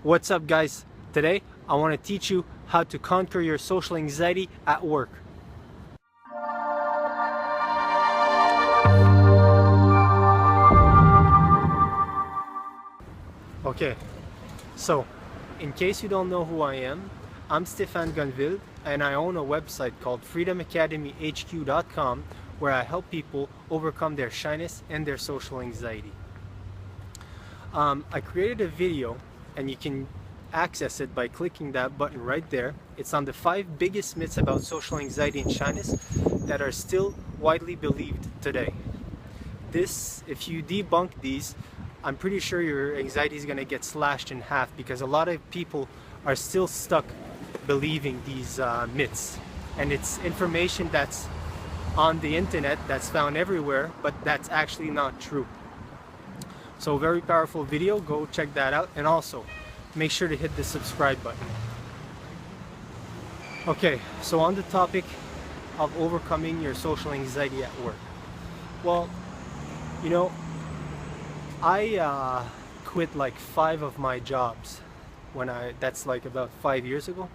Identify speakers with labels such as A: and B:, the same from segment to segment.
A: What's up, guys? Today I want to teach you how to conquer your social anxiety at work. Okay, so in case you don't know who I am, I'm Stéphane Gonville and I own a website called freedomacademyhq.com where I help people overcome their shyness and their social anxiety. I created a video and you can access it by clicking that button right there. It's on the 5 biggest myths about social anxiety and shyness that are still widely believed today. If you debunk these, I'm pretty sure your anxiety is going to get slashed in half, because a lot of people are still stuck believing these myths, and it's information that's on the internet, that's found everywhere, but that's actually not true. So very powerful video, go check that out, and also make sure to hit the subscribe button. Okay, so on the topic of overcoming your social anxiety at work. Well, you know, I quit like 5 of my jobs that's like about 5 years ago,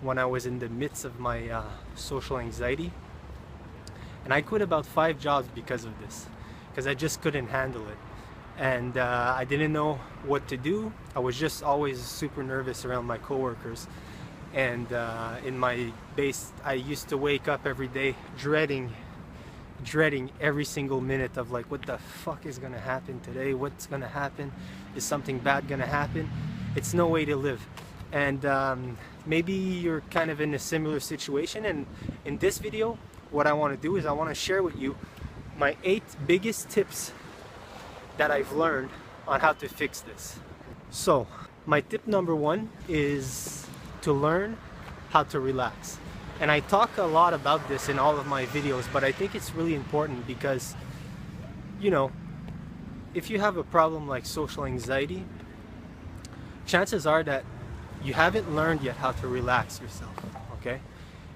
A: when I was in the midst of my social anxiety. And I quit about 5 jobs because of this, because I just couldn't handle it. And I didn't know what to do. I was just always super nervous around my coworkers. And in my base, I used to wake up every day dreading every single minute of like, what the fuck is gonna happen today? What's gonna happen? Is something bad gonna happen? It's no way to live. And maybe you're kind of in a similar situation. And in this video, what I want to do is I want to share with you my 8 biggest tips that I've learned on how to fix this. So my tip number 1 is to learn how to relax. And I talk a lot about this in all of my videos, but I think it's really important because, you know, if you have a problem like social anxiety, chances are that you haven't learned yet how to relax yourself, okay?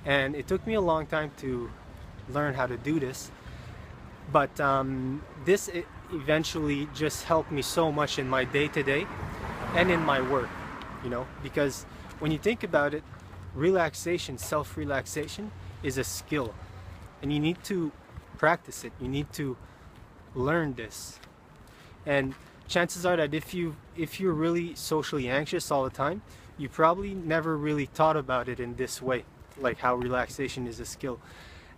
A: And it took me a long time to learn how to do this, but this eventually just helped me so much in my day-to-day and in my work, you know, because when you think about it, relaxation, self-relaxation is a skill, and you need to practice it. You need to learn this. And chances are that if you're really socially anxious all the time, you probably never really thought about it in this way, like how relaxation is a skill.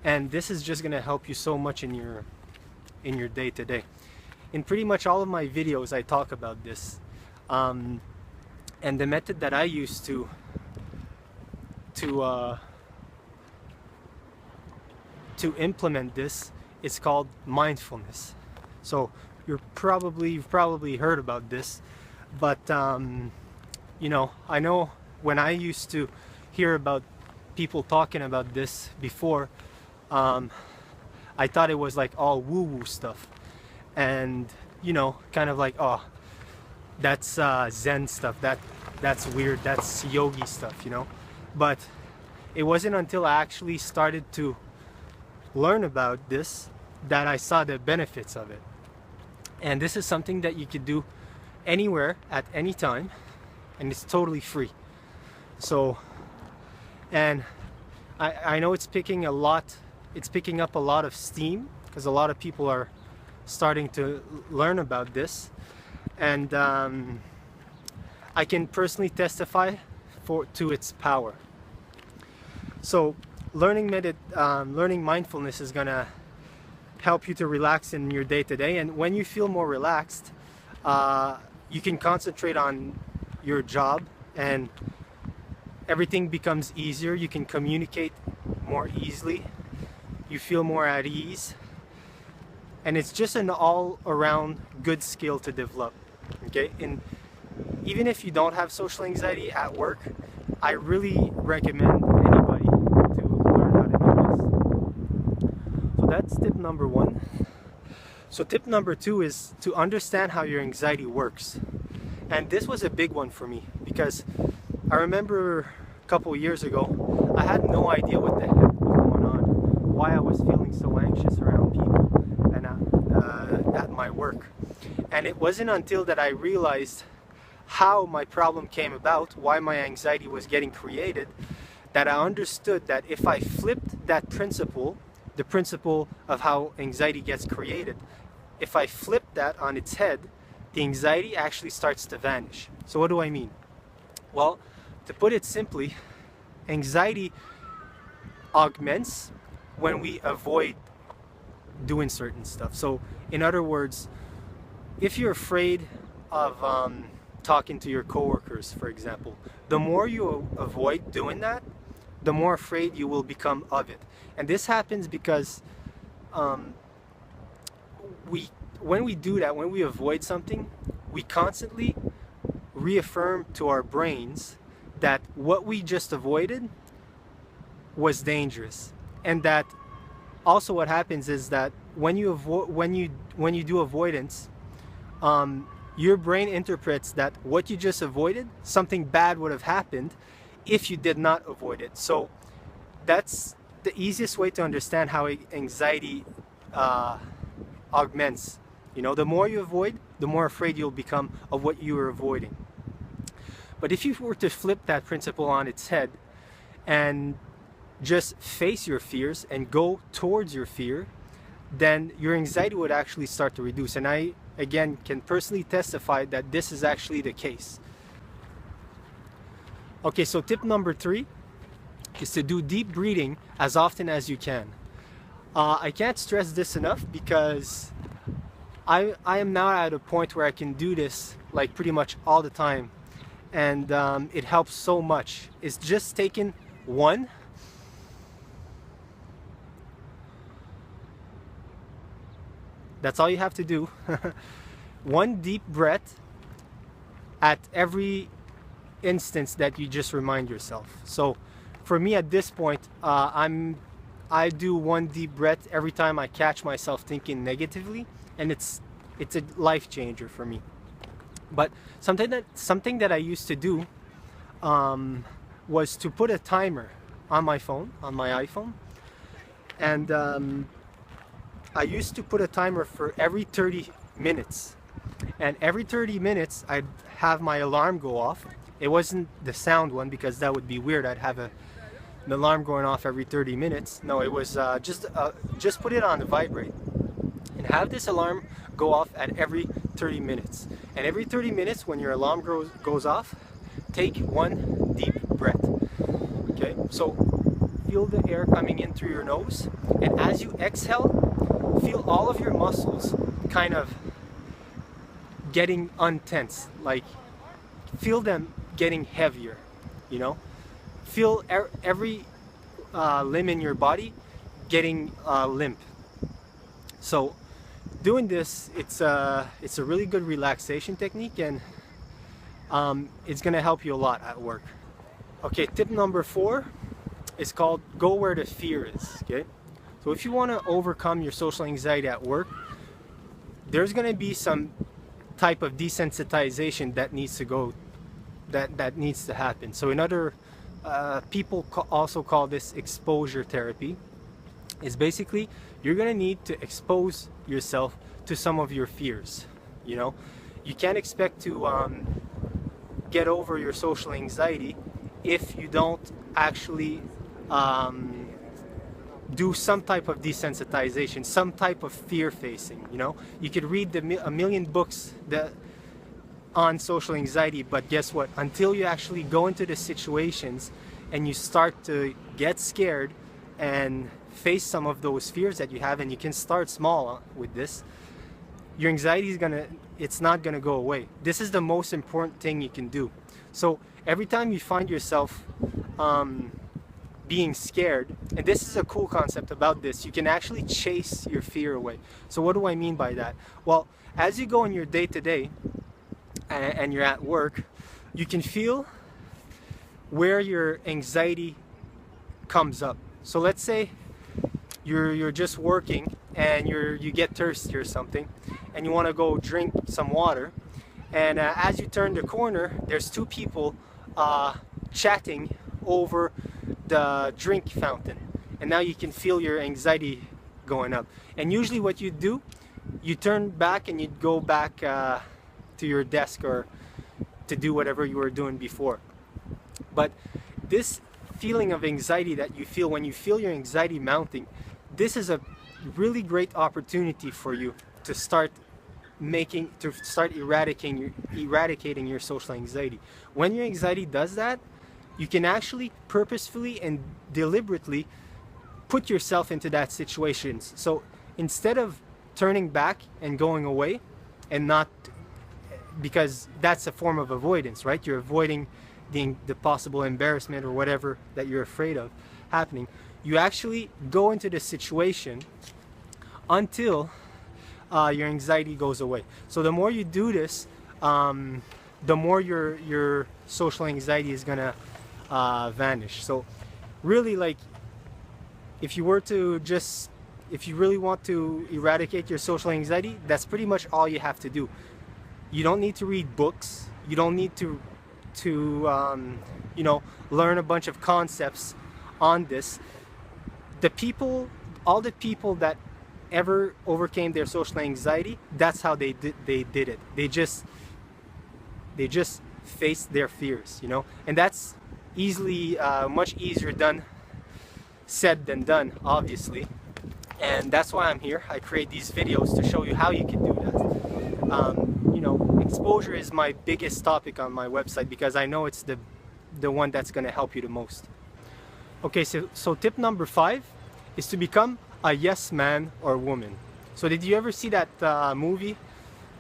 A: And this is just going to help you so much in your day-to-day. In pretty much all of my videos I talk about this, and the method that I use to implement this is called mindfulness. So you've probably heard about this, but you know, I know when I used to hear about people talking about this before, I thought it was like all woo-woo stuff, and you know, kind of like, oh, that's Zen stuff, that's weird, that's yogi stuff, you know. But it wasn't until I actually started to learn about this that I saw the benefits of it. And this is something that you could do anywhere at any time, and it's totally free. So, and I know it's picking up a lot of steam, because a lot of people are starting to learn about this, and I can personally testify to its power. So learning mindfulness is gonna help you to relax in your day-to-day, and when you feel more relaxed, you can concentrate on your job and everything becomes easier. You can communicate more easily, you feel more at ease, and it's just an all-around good skill to develop, okay? And even if you don't have social anxiety at work, I really recommend anybody to learn how to do this. So that's tip number 1. So tip number 2 is to understand how your anxiety works. And this was a big one for me, because I remember a couple years ago, I had no idea what the heck was going on, why I was feeling so anxious around people and at my work. And it wasn't until that I realized how my problem came about, why my anxiety was getting created, that I understood that if I flipped that principle, the principle of how anxiety gets created, if I flip that on its head, the anxiety actually starts to vanish. So what do I mean? Well, to put it simply, anxiety augments when we avoid doing certain stuff. So in other words, if you're afraid of talking to your coworkers, for example, the more you avoid doing that, the more afraid you will become of it. And this happens because when we do that, when we avoid something, we constantly reaffirm to our brains that what we just avoided was dangerous, and that also what happens is that when you do avoidance, your brain interprets that what you just avoided, something bad would have happened if you did not avoid it. So that's the easiest way to understand how anxiety augments. You know, the more you avoid, the more afraid you'll become of what you were avoiding. But if you were to flip that principle on its head and just face your fears and go towards your fear, then your anxiety would actually start to reduce. And I, again, can personally testify that this is actually the case. Okay, so tip number 3 is to do deep breathing as often as you can. I can't stress this enough because I am now at a point where I can do this like pretty much all the time, and it helps so much. It's just taking one That's all you have to do. One deep breath at every instance that you just remind yourself. So for me at this point, I do one deep breath every time I catch myself thinking negatively, and it's a life changer for me. But something that I used to do was to put a timer on my phone, on my iPhone, and I used to put a timer for every 30 minutes. And every 30 minutes, I'd have my alarm go off. It wasn't the sound one because that would be weird. I'd have an alarm going off every 30 minutes. No, it was just put it on the vibrate and have this alarm go off at every 30 minutes. And every 30 minutes, when your alarm goes off, take one deep breath. Okay, so feel the air coming in through your nose, and as you exhale, feel all of your muscles kind of getting untense, like feel them getting heavier, you know? Feel every limb in your body getting limp. So doing this, it's a really good relaxation technique, and it's gonna help you a lot at work. Okay, tip number 4 is called go where the fear is. Okay, so if you want to overcome your social anxiety at work, there's going to be some type of desensitization that needs to go, that needs to happen. So in other people also call this exposure therapy. Is basically you're going to need to expose yourself to some of your fears. You know, you can't expect to get over your social anxiety if you don't actually do some type of desensitization, some type of fear facing. You know, you could read a million books on social anxiety, but guess what? Until you actually go into the situations and you start to get scared and face some of those fears that you have, and you can start small with this, your anxiety is it's not gonna go away. This is the most important thing you can do. So every time you find yourself being scared, and this is a cool concept about this, you can actually chase your fear away. So what do I mean by that? Well, as you go in your day-to-day and you're at work, you can feel where your anxiety comes up. So let's say you're just working and you get thirsty or something, and you want to go drink some water, and as you turn the corner, there's two people chatting over the drink fountain, and now you can feel your anxiety going up. And usually what you do, you turn back and you go back to your desk, or to do whatever you were doing before. But this feeling of anxiety that you feel when you feel your anxiety mounting, this is a really great opportunity for you to start eradicating your social anxiety. When your anxiety does that, you can actually purposefully and deliberately put yourself into that situation. So instead of turning back and going away, and not, because that's a form of avoidance, right? You're avoiding the possible embarrassment or whatever that you're afraid of happening. You actually go into the situation until your anxiety goes away. So the more you do this, the more your social anxiety is gonna vanish. So really, like, if you really want to eradicate your social anxiety, that's pretty much all you have to do. You don't need to read books. You don't need to learn a bunch of concepts on this. All the people that ever overcame their social anxiety, that's how they did it. They just faced their fears, and that's easily much easier said than done, obviously. And that's why I'm here. I create these videos to show you how you can do that. Exposure is my biggest topic on my website because I know it's the one that's going to help you the most. Okay, so tip number 5 is to become a yes man or woman. So did you ever see that movie,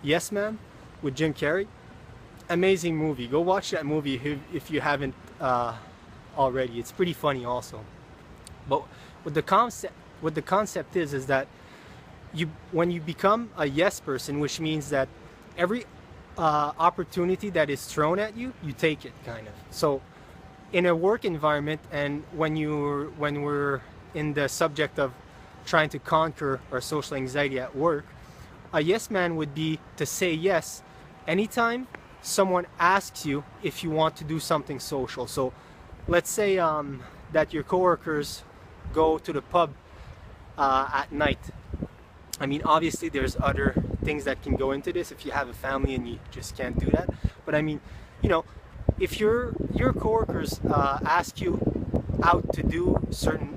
A: Yes Man, with Jim Carrey? Amazing movie. Go watch that movie if you haven't already. It's pretty funny also. But what the concept is that when you become a yes person, which means that every opportunity that is thrown at you, you take it, kind of. So in a work environment, and when we're in the subject of trying to conquer our social anxiety at work, a yes man would be to say yes anytime someone asks you if you want to do something social. So let's say that your coworkers go to the pub at night. I mean, obviously there's other things that can go into this if you have a family and you just can't do that. But I mean, if your coworkers ask you out to do certain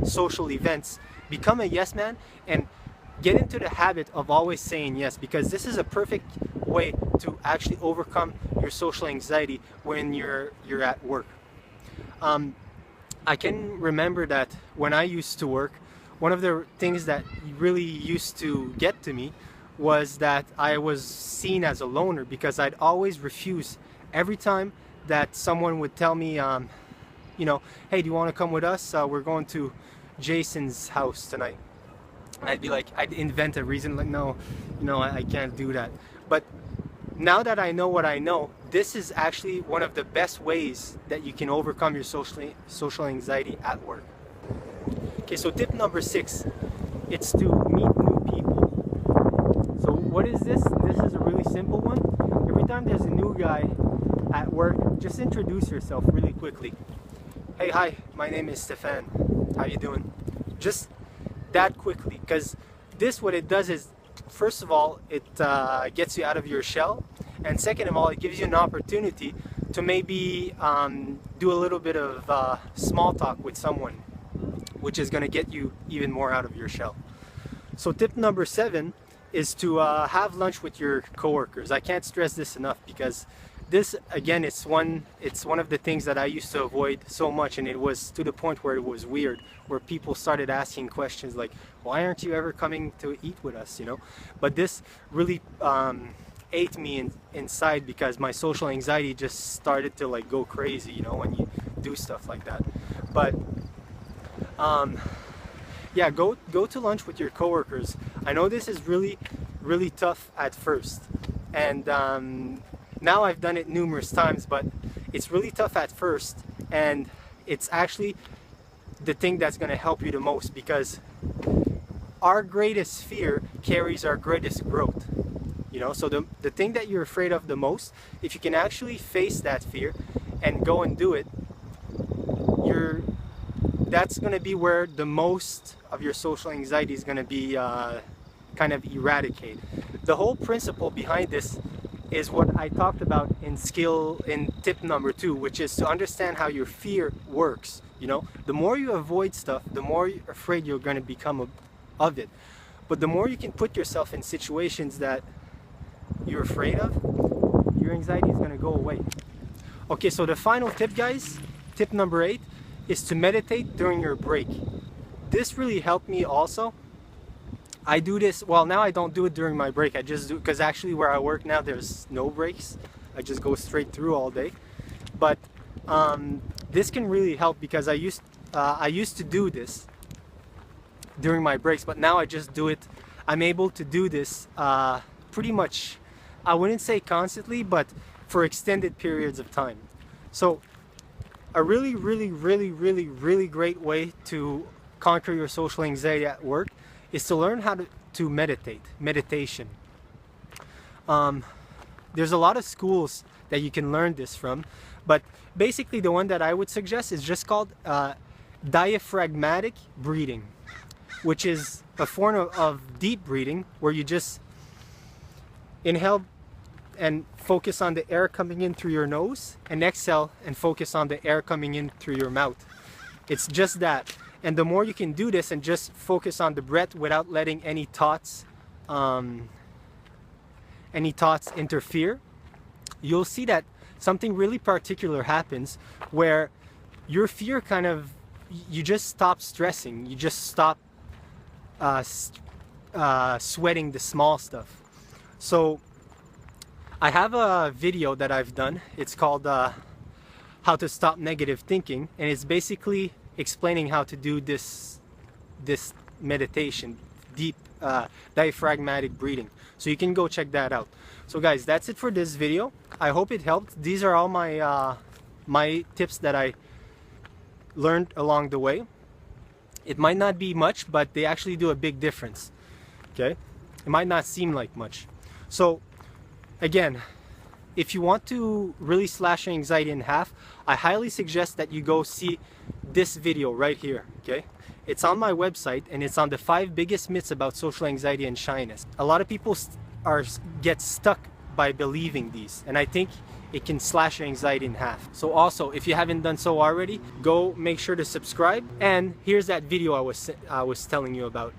A: social events, become a yes man and get into the habit of always saying yes, because this is a perfect way to actually overcome your social anxiety when you're at work. I can remember that when I used to work, one of the things that really used to get to me was that I was seen as a loner, because I'd always refuse every time that someone would tell me, hey, do you want to come with us? We're going to Jason's house tonight. I'd be like, I'd invent a reason, like, no, I can't do that. But now that I know what I know, this is actually one of the best ways that you can overcome your social anxiety at work. Okay, so tip number 6, it's to meet new people. So what is this? This is a really simple one. Every time there's a new guy at work, just introduce yourself really quickly. Hey, hi, my name is Stefan. How you doing? Just that quickly, because this, what it does is, first of all, it gets you out of your shell, and second of all, it gives you an opportunity to maybe do a little bit of small talk with someone, which is going to get you even more out of your shell. So tip number 7 is to have lunch with your coworkers. I can't stress this enough, because this, again, it's one of the things that I used to avoid so much, and it was to the point where it was weird, where people started asking questions like, why aren't you ever coming to eat with us, But this really ate me inside, because my social anxiety just started to like go crazy, when you do stuff like that. But yeah, go to lunch with your coworkers. I know this is really, really tough at first, and now I've done it numerous times, but it's really tough at first, and it's actually the thing that's going to help you the most, because our greatest fear carries our greatest growth. So the thing that you're afraid of the most, if you can actually face that fear and go and do it, that's going to be where the most of your social anxiety is going to be kind of eradicated. The whole principle behind this is what I talked about in tip number 2, which is to understand how your fear works. You know, the more you avoid stuff, the more afraid you're going to become of it. But the more you can put yourself in situations that you're afraid of, your anxiety is going to go away. Okay, so the final tip, guys, tip number 8, is to meditate during your break. This really helped me also. I do this, well, now I don't do it during my break. I just do, because actually where I work now, there's no breaks. I just go straight through all day. But this can really help, because I used to do this during my breaks, but now I just do it. I'm able to do this pretty much, I wouldn't say constantly, but for extended periods of time. So a really great way to conquer your social anxiety at work is to learn how to meditation. There's a lot of schools that you can learn this from, but basically the one that I would suggest is just called diaphragmatic breathing, which is a form of deep breathing where you just inhale and focus on the air coming in through your nose, and exhale and focus on the air coming in through your mouth. It's just that. And the more you can do this and just focus on the breath without letting any thoughts interfere, you'll see that something really particular happens where your fear you just stop stressing, you just stop sweating the small stuff. So I have a video that I've done. It's called How to Stop Negative Thinking, and it's basically explaining how to do this meditation, deep diaphragmatic breathing. So you can go check that out. So guys, that's it for this video. I hope it helped. These are all my my tips that I learned along the way. It might not be much, but they actually do a big difference. Okay, it might not seem like much. So again, if you want to really slash your anxiety in half, I highly suggest that you go see this video right here. Okay, it's on my website, and it's on the 5 biggest myths about social anxiety and shyness. A lot of people get stuck by believing these, and I think it can slash your anxiety in half. So also, if you haven't done so already, go make sure to subscribe, and here's that video I was telling you about.